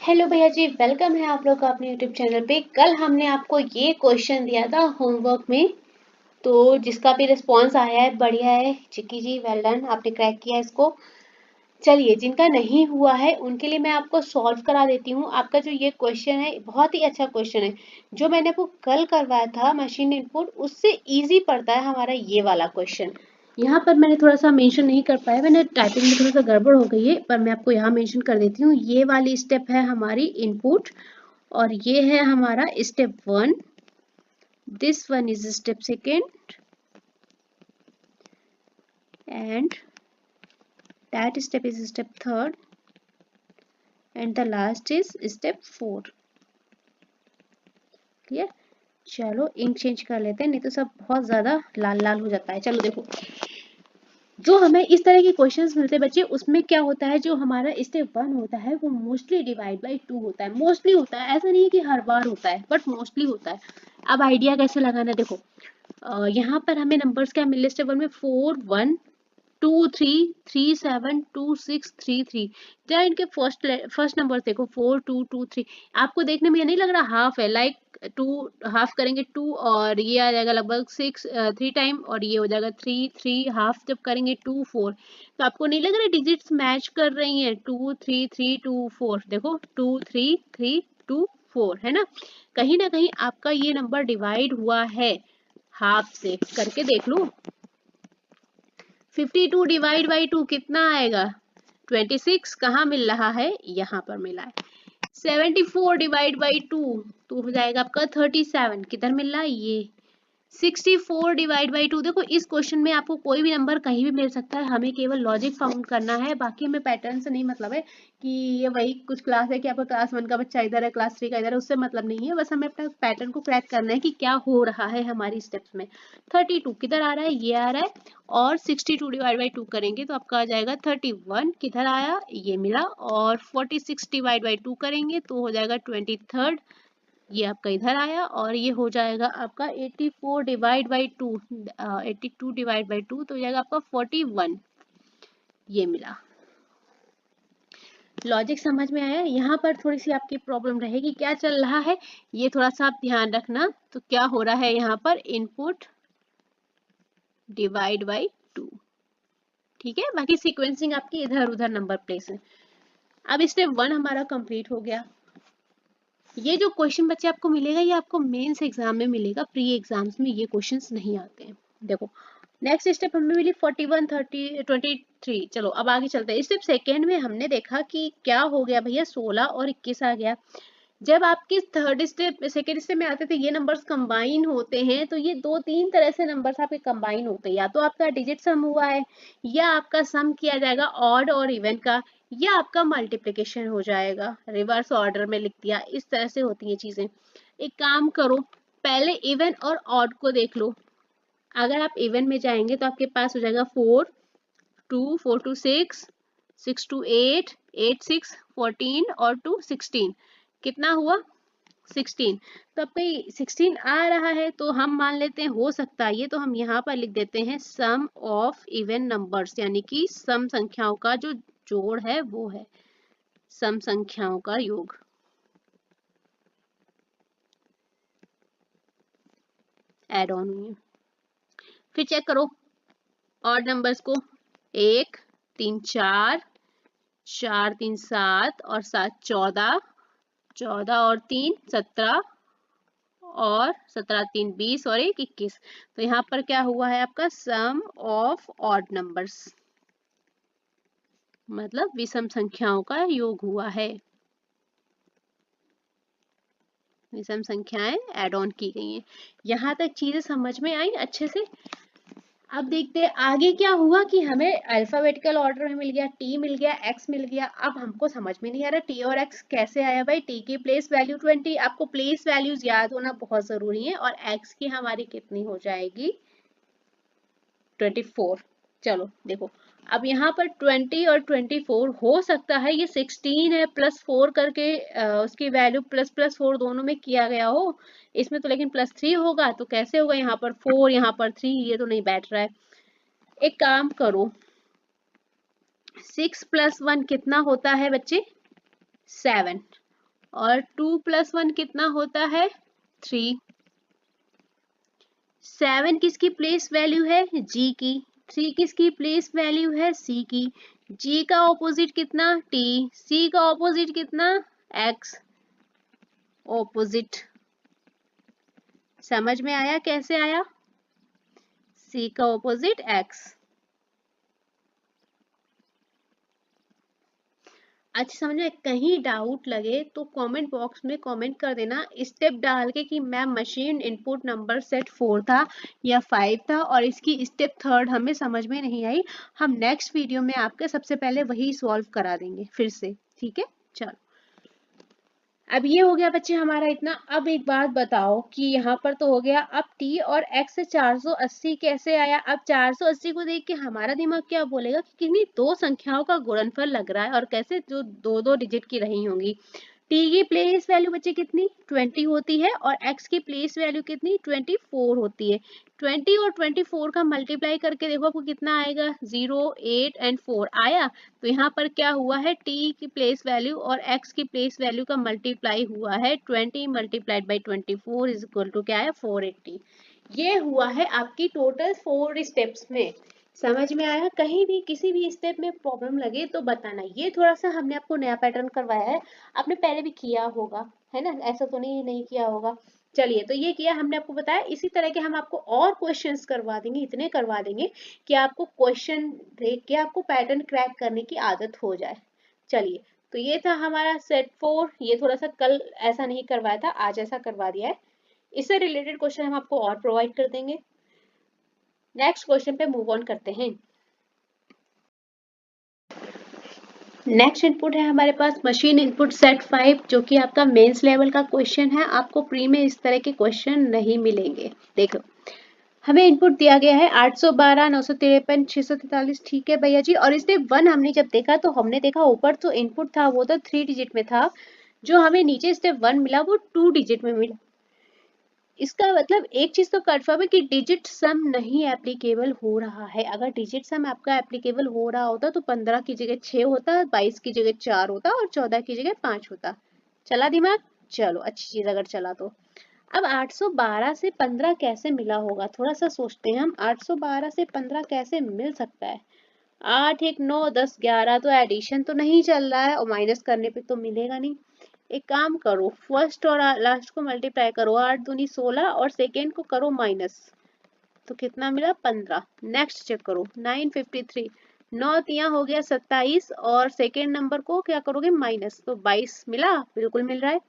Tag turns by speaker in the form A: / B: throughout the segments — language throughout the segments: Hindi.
A: हेलो भैया जी, वेलकम है आप लोग का अपने यूट्यूब चैनल पे। कल हमने आपको ये क्वेश्चन दिया था होमवर्क में, तो जिसका भी रिस्पांस आया है बढ़िया है। चिक्की जी वेल डन, आपने क्रैक किया इसको। चलिए, जिनका नहीं हुआ है उनके लिए मैं आपको सॉल्व करा देती हूँ। आपका जो ये क्वेश्चन है बहुत ही अच्छा क्वेश्चन है। जो मैंने आपको कल करवाया था मशीन इनपुट, उससे इजी पड़ता है हमारा ये वाला क्वेश्चन। यहाँ पर मैंने थोड़ा सा मेंशन नहीं कर पाया, मैंने टाइपिंग में थोड़ा सा गड़बड़ हो गई है, पर मैं आपको यहाँ मेंशन कर देती हूँ। ये वाली स्टेप है हमारी इनपुट और ये है हमारा step 1। This one is step 2 and that step is step 3 and the last is step 4। Clear? चलो इंक चेंज कर लेते हैं, नहीं तो सब बहुत ज्यादा लाल लाल हो जाता है। चलो देखो, जो हमें इस तरह के क्वेश्चंस मिलते हैं बच्चे, उसमें क्या होता है, जो हमारा स्टेप 1 होता है वो मोस्टली डिवाइड बाय 2 होता है। मोस्टली होता है, ऐसा नहीं है कि हर बार होता है, बट मोस्टली होता है। अब आइडिया कैसे लगाना, देखो यहाँ पर हमें नंबर्स क्या मिले स्टेप 1 में, 4 1 2 3 3 7 2 6 3 3। जरा इनके फर्स्ट नंबर देखो, 4 2 2 3। आपको देखने में ये नहीं लग रहा हाफ है, लाइक 2 हाफ करेंगे 2 और ये आ जाएगा लगभग 6 3 टाइम, और ये हो जाएगा 3 3 हाफ जब करेंगे 2 4। तो आपको नहीं लग रहा डिजिट्स मैच कर रही हैं, 2 3 3 2 4। देखो 2 3 3 2 4 है ना। कहीं ना कहीं आपका ये नंबर डिवाइड हुआ है हाफ से, करके देख लो। 52 डिवाइड बाई 2 कितना आएगा, 26। कहाँ मिल रहा है, यहाँ पर मिला है। 74 डिवाइड बाई 2 तो हो जाएगा आपका 37। किधर मिल रहा है, ये 64 डिवाइड बाई 2। देखो इस क्वेश्चन में आपको कोई भी नंबर कहीं भी मिल सकता है, हमें केवल लॉजिक फाउंड करना है। बाकी हमें पैटर्न से नहीं मतलब है कि ये वही कुछ क्लास है कि आपका क्लास 1 का बच्चा इधर है, क्लास 3 का इधर है, उससे मतलब नहीं है। बस हमें अपना पैटर्न को क्रैक करना है कि क्या हो रहा है हमारी स्टेप्स में। 32 किधर आ रहा है, ये आ रहा है, और 62 डिवाइड बाई 2 करेंगे तो आपका आ जाएगा 31। किधर आया, ये मिला, और 46 डिवाइड बाई 2 करेंगे तो हो जाएगा 23। ये आपका इधर आया, और ये हो जाएगा आपका 84 डिवाइड बाई 2, 82 डिवाइड बाई 2 तो हो जाएगा आपका 41। ये मिला। लॉजिक समझ में आया। यहाँ पर थोड़ी सी आपकी प्रॉब्लम रहेगी, क्या चल रहा है ये थोड़ा सा आप ध्यान रखना। तो क्या हो रहा है यहाँ पर, इनपुट डिवाइड बाई 2, ठीक है। बाकी सीक्वेंसिंग आपकी इधर उधर नंबर प्लेस है। अब स्टेप 1 हमारा कंप्लीट हो गया। ये जो क्वेश्चन बच्चे आपको मिलेगा, ये आपको मेंस एग्जाम में मिलेगा, प्री एग्जाम्स में ये क्वेश्चंस नहीं आते हैं। देखो नेक्स्ट स्टेप हमें मिली 41 30 23। चलो अब आगे चलते हैं। स्टेप 2 में हमने देखा कि क्या हो गया भैया, 16 और 21 आ गया। जब आपके थर्ड स्टेप सेकेंड स्टेप में आते थे ये नंबर्स कंबाइन होते हैं, तो ये 2-3 तरह से नंबर्स आपके कंबाइन होते हैं। या तो आपका डिजिट सम हुआ है, या आपका सम किया जाएगा ऑड और इवन का, या आपका मल्टीप्लिकेशन हो जाएगा, रिवर्स ऑर्डर में लिख दिया। इस तरह से होती हैं चीजें। एक काम करो, पहले इवन और ऑड को देख लो। अगर आप इवन में जाएंगे तो आपके पास हो जाएगा 4 2 4 2 6 6 2 8 8 6 14 और 2 16। कितना हुआ, 16। तो आपका 16 आ रहा है, तो हम मान लेते हैं हो सकता है ये, तो हम यहाँ पर लिख देते हैं सम ऑफ इवन नंबर्स, यानी कि सम संख्याओं का जो जोड़ है वो है सम संख्याओं का योग। ऐड ऑन हुई। फिर चेक करो ऑड नंबर्स को, 1 3 4 4 3 7 और 7 14, 14 और 3 17, और 17 3 20 और 1 21। तो यहाँ पर क्या हुआ है आपका सम ऑफ ऑड नंबर्स, मतलब विषम संख्याओं का योग हुआ है। विषम संख्याएं ऐड ऑन की गई हैं। यहाँ तक चीजें समझ में आई अच्छे से। अब देखते हैं आगे क्या हुआ कि हमें अल्फाबेटिकल ऑर्डर में मिल गया, टी मिल गया, एक्स मिल गया। अब हमको समझ में नहीं आ रहा टी और एक्स कैसे आया भाई। टी की प्लेस वैल्यू 20, आपको प्लेस वैल्यूज याद होना बहुत जरूरी है, और एक्स की हमारी कितनी हो जाएगी 24। चलो देखो, अब यहाँ पर 20 और 24 हो सकता है ये 16 है प्लस 4 करके उसकी वैल्यू प्लस प्लस 4 दोनों में किया गया हो। इसमें तो लेकिन +3 होगा, तो कैसे होगा, यहाँ पर 4 यहाँ पर 3, ये तो नहीं बैठ रहा है। एक काम करो, 6 + 1 कितना होता है बच्चे, 7, और 2 + 1 कितना होता है 3। 7 किसकी प्लेस वैल्यू है जी की। 3 किसकी प्लेस वैल्यू है सी की। जी का ऑपोजिट कितना टी। सी का ऑपोजिट कितना एक्स। ऑपोजिट समझ में आया कैसे आया। सी का ऑपोजिट एक्स। अच्छा समझ में कहीं डाउट लगे तो कमेंट बॉक्स में कमेंट कर देना स्टेप डाल के कि ma'am machine input number set 4 था या 5 था और इसकी स्टेप 3 हमें समझ में नहीं आई। हम नेक्स्ट वीडियो में आपके सबसे पहले वही सॉल्व करा देंगे फिर से। ठीक है चलो अब ये हो गया बच्चे हमारा इतना। अब एक बात बताओ कि यहाँ पर तो हो गया। अब t और x से 480 कैसे आया। अब 480 को देख के हमारा दिमाग क्या बोलेगा कि किन्हीं दो संख्याओं का गुणनफल लग रहा है और कैसे जो दो दो डिजिट की रही होंगी। t की प्लेस वैल्यू बच्चे कितनी 20 होती है और x की प्लेस वैल्यू कितनी 24 होती है। 20 और 24 का मल्टीप्लाई करके देखो आपको कितना आएगा 0 8 एंड 4 आया। तो यहाँ पर क्या हुआ है t की प्लेस वैल्यू और x की प्लेस वैल्यू का मल्टीप्लाई हुआ है 20 multiplied by 24 is equal to क्या है 480। ये हुआ है आपकी टोटल 4 स्टेप्स में। समझ में आया। कहीं भी किसी भी स्टेप में प्रॉब्लम लगे तो बताना। ये थोड़ा सा हमने आपको नया पैटर्न करवाया है। आपने पहले भी किया होगा है ना। ऐसा तो नहीं किया होगा। चलिए तो ये किया हमने आपको बताया। इसी तरह के हम आपको और क्वेश्चंस करवा देंगे। इतने करवा देंगे कि आपको क्वेश्चन देख के आपको पैटर्न क्रैक करने की आदत हो जाए। चलिए तो ये था हमारा सेट 4। ये थोड़ा सा कल ऐसा नहीं करवाया था आज ऐसा करवा दिया है। इससे रिलेटेड क्वेश्चन हम आपको और प्रोवाइड कर देंगे। नेक्स्ट क्वेश्चन पे मूव ऑन करते हैं। नेक्स्ट इनपुट है हमारे पास मशीन इनपुट सेट 5 जो कि आपका मेंस लेवल का क्वेश्चन है। आपको प्री में इस तरह के क्वेश्चन नहीं मिलेंगे। देखो हमें इनपुट दिया गया है 812 953 643। ठीक है भैया जी। और इसमें 1 हमने जब देखा तो हमने देखा ऊपर तो इनपुट था वो तो 3 डिजिट में था। जो हमें नीचे स्टेप 1 मिला वो 2 डिजिट में मिला। इसका मतलब एक चीज तो कंफर्म है कि डिजिट सम नहीं एप्लीकेबल हो रहा है। अगर डिजिट सम आपका एप्लीकेबल हो रहा होता तो 15 की जगह 6 होता 22 की जगह 4 होता और 14 की जगह 5 होता। चला दिमाग। चलो अच्छी चीज अगर चला तो। अब 812 से 15 कैसे मिला होगा थोड़ा सा सोचते हैं हम। 812 से 15 कैसे मिल सकता है। 8 1 9 10 11 तो एडिशन तो नहीं चल रहा है और माइनस करने पे तो मिलेगा नहीं। एक काम करो फर्स्ट और लास्ट को मल्टीप्लाई करो 8 दूनी 16 और सेकेंड को करो माइनस तो कितना मिला 15। नेक्स्ट चेक करो 953 9 तिया हो गया 27 और सेकेंड नंबर को क्या करोगे माइनस तो 22 मिला बिल्कुल मिल रहा है।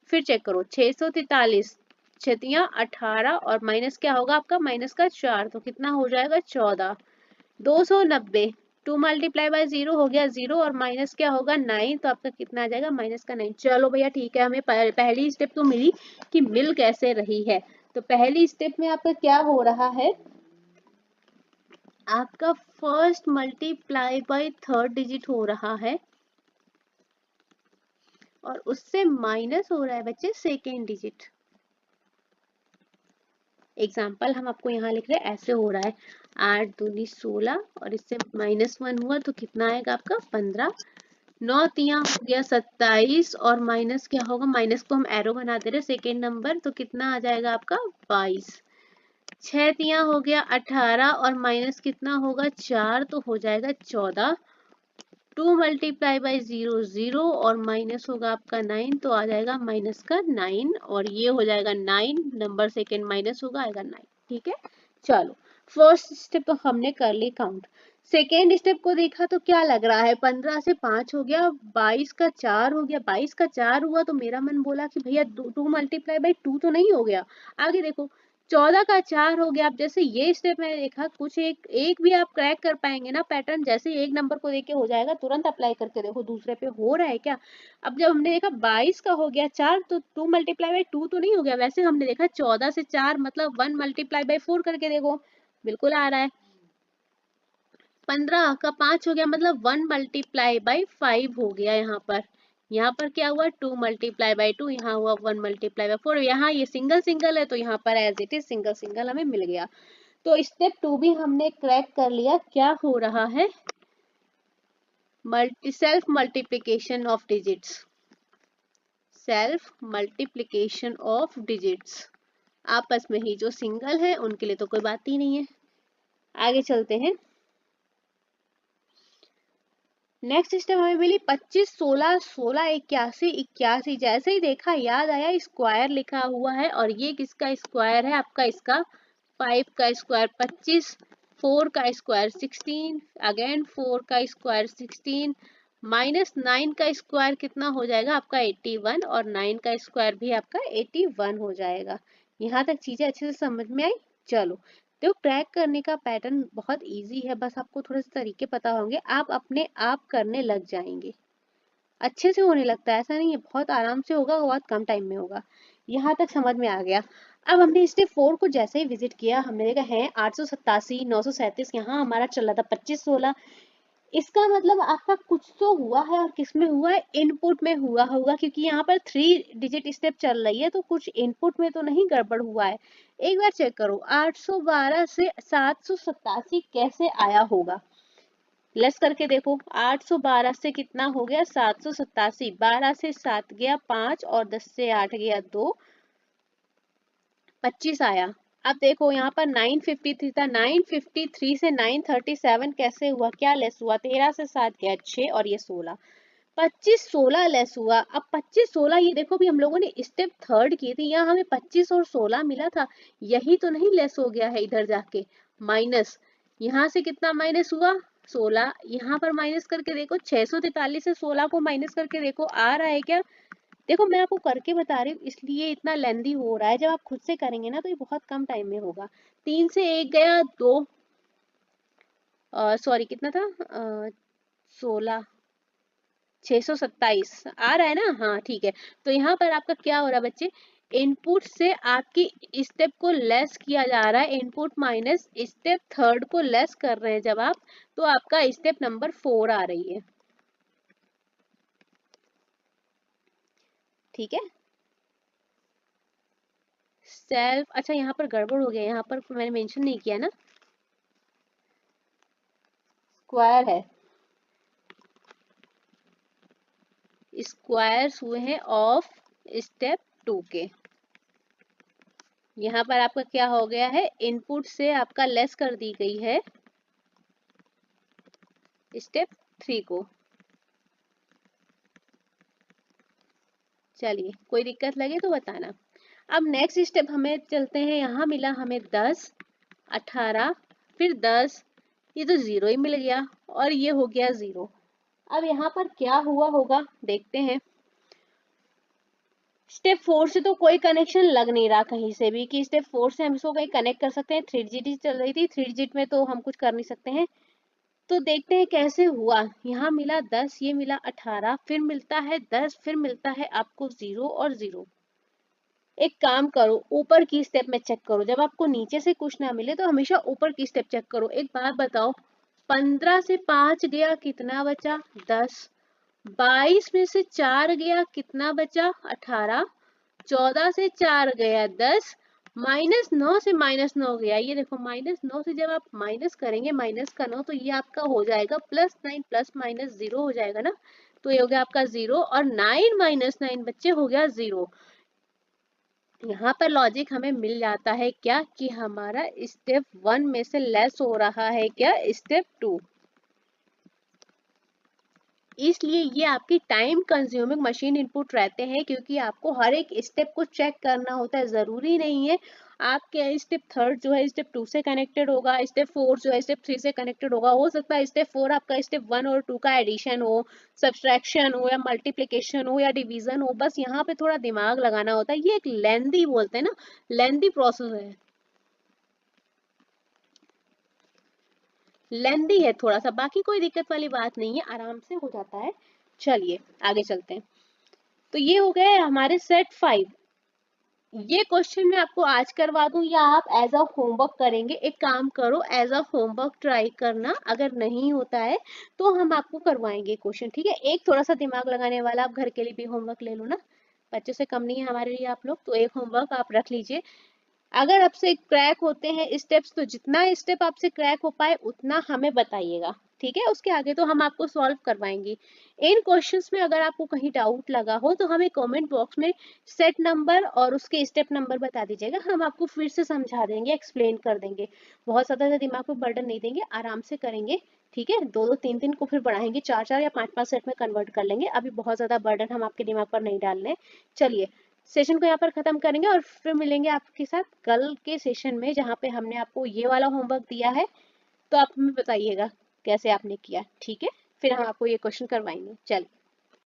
A: फिर चेक करो 643 छतिया 18 और माइनस क्या होगा आपका माइनस का 4 तो कितना हो जाएगा 14। 290 2 मल्टीप्लाई बाय 0 हो गया 0 और माइनस क्या होगा 9 तो आपका कितना आ जाएगा माइनस का 9। चलो भैया ठीक है हमें पहली स्टेप तो मिली कि मिल कैसे रही है। तो पहली स्टेप में आपका क्या हो रहा है आपका first multiply by third digit हो रहा है और उससे माइनस हो रहा है बच्चे सेकेंड डिजिट। एग्जाम्पल हम आपको यहाँ लिख रहे हैं ऐसे हो रहा है 8 दूनी 16 और इससे -1 हुआ तो कितना आएगा आपका 15। 9 तिया हो गया 27 और माइनस क्या होगा माइनस को हम एरो बना दे रहे सेकेंड नंबर तो कितना आ जाएगा आपका 22। 6 तिया हो गया 18 और माइनस कितना होगा 4 तो हो जाएगा 14। 2 मल्टीप्लाई बाई 0 0 और माइनस होगा आपका 9 तो आ जाएगा माइनस का 9 और ये हो जाएगा 9 नंबर सेकेंड माइनस होगा आएगा 9। ठीक है चलो फर्स्ट स्टेप तो हमने कर ली काउंट। सेकेंड स्टेप को देखा तो क्या लग रहा है 15 से 5 हो गया 22 का 4 हो गया 22 का 4 हुआ तो मेरा मन बोला कि भैया 2 मल्टीप्लाई बाई 2 तो नहीं हो गया। आगे देखो 14 का 4 हो गया। अब जैसे ये स्टेप मैंने देखा कुछ एक भी आप क्रैक कर पाएंगे ना पैटर्न जैसे एक नंबर को देख के हो जाएगा तुरंत अप्लाई करके देखो दूसरे पे हो रहा है क्या। अब जब हमने देखा 22 का हो गया 4 तो 2 मल्टीप्लाई बाई 2 तो नहीं हो गया। वैसे हमने देखा 14 से 4 मतलब 1 मल्टीप्लाई बाई 4 करके देखो बिल्कुल आ रहा है। 15 का 5 हो गया मतलब 1 मल्टीप्लाई बाई 5 हो गया। यहाँ पर क्या हुआ 2 मल्टीप्लाई बाई 2 यहाँ हुआ 1 मल्टीप्लाई बाई 4। यहाँ ये सिंगल सिंगल है तो यहाँ पर as it is single single हमें मिल गया। तो स्टेप 2 भी हमने क्रैक कर लिया। क्या हो रहा है self multiplication of digits. Self multiplication of digits, आपस में ही जो सिंगल है उनके लिए तो कोई बात ही नहीं है। आगे चलते हैं। नेक्स्ट स्टेप हमें मिली 25, 16, 16, 81, 81। जैसे ही देखा याद आया स्क्वायर लिखा हुआ है और ये किसका स्क्वायर है, आपका इसका 5 का स्क्वायर 25, 4 का स्क्वायर 16, अगेन 4 का स्क्वायर 16, माइनस 9 का स्क्वायर कितना हो जाएगा आपका 81 और 9 का स्क्वायर भी आपका 81 हो जाएगा। यहाँ तक चीजें अच्छे से समझ में आई। चलो देखो क्रैक करने का पैटर्न बहुत इजी है, बस आपको थोड़े से तरीके पता होंगे, आप अपने आप करने लग जाएंगे। अच्छे से होने लगता है, ऐसा नहीं है, बहुत आराम से होगा, बहुत कम टाइम में होगा। यहाँ तक समझ में आ गया। अब हमने स्टेप 4 को जैसे ही विजिट किया हमने देखा है 887, 937, यहाँ हमारा चल रहा था 25, 16। इसका मतलब आपका कुछ तो हुआ है और किस में हुआ है, इनपुट में हुआ होगा, क्योंकि यहाँ पर 3 डिजिट स्टेप चल रही है तो कुछ इनपुट में तो नहीं गड़बड़ हुआ है। एक बार चेक करो 812 से 787 कैसे आया होगा, लेस करके देखो। 812 से कितना हो गया 787, 12 से 7 गया 5 और 10 से 8 गया 2, 25 आया। अब देखो यहाँ पर 953 था, 953 से 937 कैसे हुआ, क्या लेस हुआ, 13 से 7 गया 6 और ये 16, 25, 16 लेस हुआ। अब 25, 16 ये देखो भी हम लोगों ने स्टेप 3 की थी, यहाँ हमें 25 और 16 मिला था, यही तो नहीं लेस हो गया है इधर जाके, माइनस यहाँ से कितना माइनस हुआ 16, यहाँ पर माइनस करके देखो 643 से 16 को माइनस करके देखो आ रहा है क्या। देखो मैं आपको करके बता रही हूँ इसलिए इतना लेंदी हो रहा है, जब आप खुद से करेंगे ना तो ये बहुत कम टाइम में होगा। 3 से 1 गया 2, सॉरी कितना था 16, 627 आ रहा है ना, हाँ ठीक है। तो यहाँ पर आपका क्या हो रहा है बच्चे, इनपुट से आपकी स्टेप को लेस किया जा रहा है, इनपुट माइनस स्टेप 3 को लेस कर रहे हैं जब आप, तो आपका स्टेप नंबर 4 आ रही है। ठीक है सेल्फ, अच्छा यहाँ पर गड़बड़ हो गया, यहाँ पर मैंने मेंशन नहीं किया ना, स्क्वायर है, स्क्वायर्स हुए हैं ऑफ स्टेप 2 के। यहाँ पर आपका क्या हो गया है, इनपुट से आपका लेस कर दी गई है स्टेप 3 को। चलिए कोई दिक्कत लगे तो बताना। अब नेक्स्ट स्टेप हमें चलते हैं, यहाँ मिला हमें 10, 18, फिर 10, ये तो 0 ही मिल गया और ये हो गया 0। अब यहाँ पर क्या हुआ होगा देखते हैं। स्टेप 4 से तो कोई कनेक्शन लग नहीं रहा कहीं से भी कि स्टेप 4 से हम इसको कहीं कनेक्ट कर सकते हैं, 3 डिजिट चल रही थी, 3 डिजिट में तो हम कुछ कर नहीं सकते हैं। तो देखते हैं कैसे हुआ, यहाँ मिला 10, ये मिला 18, फिर मिलता है 10, फिर मिलता है आपको 0 और 0। एक काम करो ऊपर की स्टेप में चेक करो, जब आपको नीचे से कुछ ना मिले तो हमेशा ऊपर की स्टेप चेक करो। एक बात बताओ 15 से 5 गया कितना बचा 10, 22 में से 4 गया कितना बचा 18, 14 से 4 गया 10, -9 से -9 गया, ये देखो -9 से जब आप माइनस करेंगे माइनस का 9 तो ये आपका हो जाएगा +9 प्लस माइनस 0 हो जाएगा ना, तो ये हो गया आपका 0 और 9 - 9 बच्चे हो गया 0। यहाँ पर लॉजिक हमें मिल जाता है क्या कि हमारा स्टेप 1 में से लेस हो रहा है क्या स्टेप 2, इसलिए ये आपकी टाइम कंज्यूमिंग मशीन इनपुट रहते हैं, क्योंकि आपको हर एक स्टेप को चेक करना होता है। जरूरी नहीं है आपके स्टेप 3 जो है स्टेप 2 से कनेक्टेड होगा, स्टेप 4 जो है स्टेप 3 से कनेक्टेड होगा, हो सकता है स्टेप 4 आपका स्टेप 1 और 2 का एडिशन हो, सब्सट्रैक्शन हो या मल्टीप्लिकेशन हो या डिवीजन हो, बस यहाँ पे थोड़ा दिमाग लगाना होता है। ये एक लेंदी बोलते हैं ना, लेंदी प्रोसेस है, लेंदी है थोड़ा सा, बाकी कोई दिक्कत वाली बात नहीं है, आराम से हो जाता है। चलिए आगे चलते हैं। तो ये हो गए हमारे सेट 5। ये क्वेश्चन मैं आपको आज करवा दूं या आप एज अ होमवर्क करेंगे, एक काम करो एज अ होमवर्क ट्राई करना, अगर नहीं होता है तो हम आपको करवाएंगे क्वेश्चन, ठीक है। एक थोड़ा सा दिमाग लगाने वाला, आप घर के लिए भी होमवर्क ले लो ना, बच्चों से कम नहीं है हमारे लिए आप लोग, तो एक होमवर्क आप रख लीजिए। अगर आपसे क्रैक होते हैं स्टेप्स तो जितना स्टेप आपसे क्रैक हो पाए उतना हमें बताइएगा, ठीक है, उसके आगे तो हम आपको सॉल्व करवाएंगे। इन क्वेश्चंस में अगर आपको कहीं डाउट लगा हो तो हमें कमेंट बॉक्स में सेट नंबर और उसके स्टेप नंबर बता दीजिएगा, हम आपको फिर से समझा देंगे, एक्सप्लेन कर देंगे। बहुत ज़्यादा दिमाग पे बर्डन नहीं देंगे, आराम से करेंगे। ठीक है, 2-2 3-3 को फिर बढ़ाएंगे, 4-4 या 5-5 सेट में कन्वर्ट कर लेंगे। अभी बहुत ज़्यादा बर्डन हम आपके दिमाग पर नहीं डाल रहे। चलिए सेशन को यहाँ पर खत्म करेंगे और फिर मिलेंगे आपके साथ कल के सेशन में, जहाँ पे हमने आपको ये वाला होमवर्क दिया है। तो आप हमें बताइएगा कैसे आपने किया, ठीक है? फिर हम आपको ये क्वेश्चन करवाएंगे। चलिए।